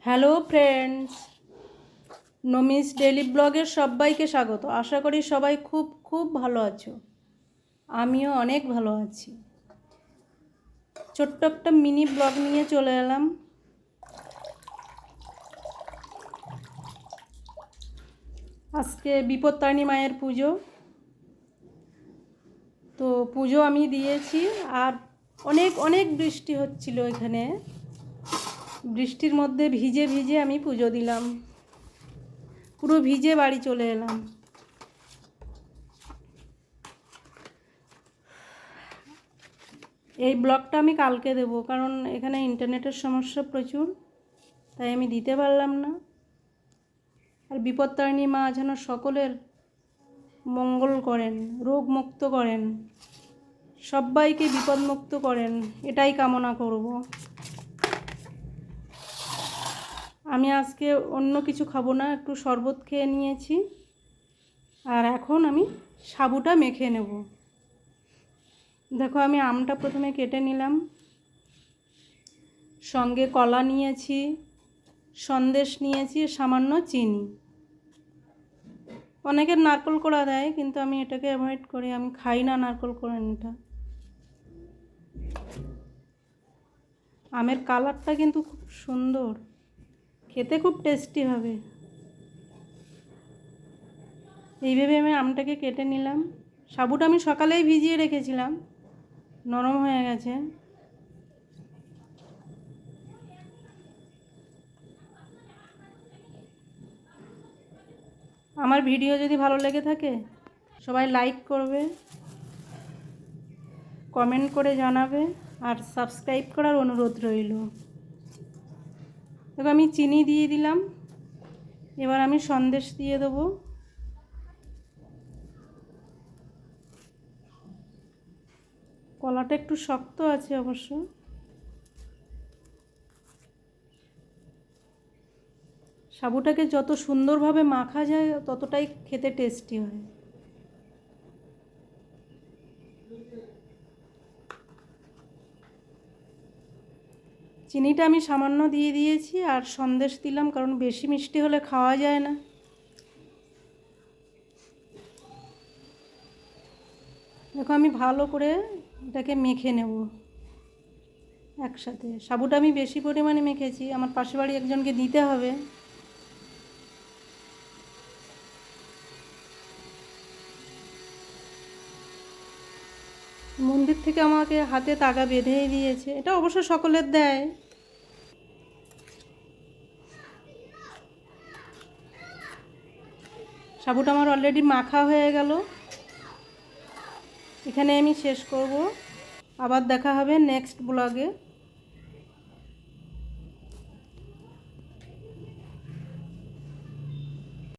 Hello friends, নমিস daily ব্লগের সবাইকে স্বাগত। আশা করি সবাই খুব খুব ভালো আছো। আমিও অনেক ভালো আছি। ছোট্ট একটা মিনি ব্লগ নিয়ে চলে এলাম। আজকে বিপত্তারিণী মায়ের পুজো, তো পুজো আমি দিয়েছি। আর অনেক অনেক বৃষ্টি হচ্ছিল এখানে। বৃষ্টির মধ্যে ভিজে ভিজে আমি পুজো দিলাম, পুরো ভিজে বাড়ি চলে এলাম। এই ব্লগটা আমি কালকে দেব, কারণ এখানে ইন্টারনেটের সমস্যা প্রচুর, তাই আমি দিতে পারলাম না। আর বিপত্তারিণী মা যেন সকলের মঙ্গল করেন, রোগ মুক্ত করেন, সবাইকে বিপদমুক্ত করেন, এটাই কামনা করব। আমি আজকে অন্য কিছু খাবো না, একটু শরবত খেয়ে নিয়েছি। আর এখন আমি সাবুটা মেখে নেব। দেখো, আমি আমটা প্রথমে কেটে নিলাম, সঙ্গে কলা নিয়েছি, সন্দেশ নিয়েছি, সামান্য চিনি। অনেকের নারকেল কোড়া দেয়, কিন্তু আমি এটাকে অ্যাভয়েড করি, আমি খাই না নারকেল কোড়ানিটা। আমের কালারটা কিন্তু খুব সুন্দর, খেতে খুব টেস্টি হবে। এইভাবে আমি আমটাকে কেটে নিলাম। সাবুটা আমি সকালেই ভিজিয়ে রেখেছিলাম, নরম হয়ে গেছে। আমার ভিডিও যদি ভালো লেগে থাকে সবাই লাইক করবে, কমেন্ট করে জানাবে, আর সাবস্ক্রাইব করার অনুরোধ রইল। দেখো, আমি চিনি দিয়ে দিলাম, এবার আমি সন্দেশ দিয়ে দেবো। কলাটা একটু শক্ত আছে অবশ্য। সাবুটাকে যত সুন্দরভাবে মাখা যায় ততটাই খেতে টেস্টি হয়। চিনিটা আমি সামান্য দিয়ে দিয়েছি, আর সন্দেশ দিলাম, কারণ বেশি মিষ্টি হলে খাওয়া যায় না। দেখো, আমি ভালো করে এটাকে মেখে নেব একসাথে। সাবুটা আমি বেশি পরিমাণে মেখেছি, আমার পাশের বাড়ি একজনকে দিতে হবে। মন্দির থেকে আমাকে হাতে তাগা বেঁধেই দিয়েছে, এটা অবশ্য সকলের দেয়। সাবুটা আমার অলরেডি মাখা হয়ে গেল, এখানে আমি শেষ করব। আবার দেখা হবে নেক্সট ব্লগে।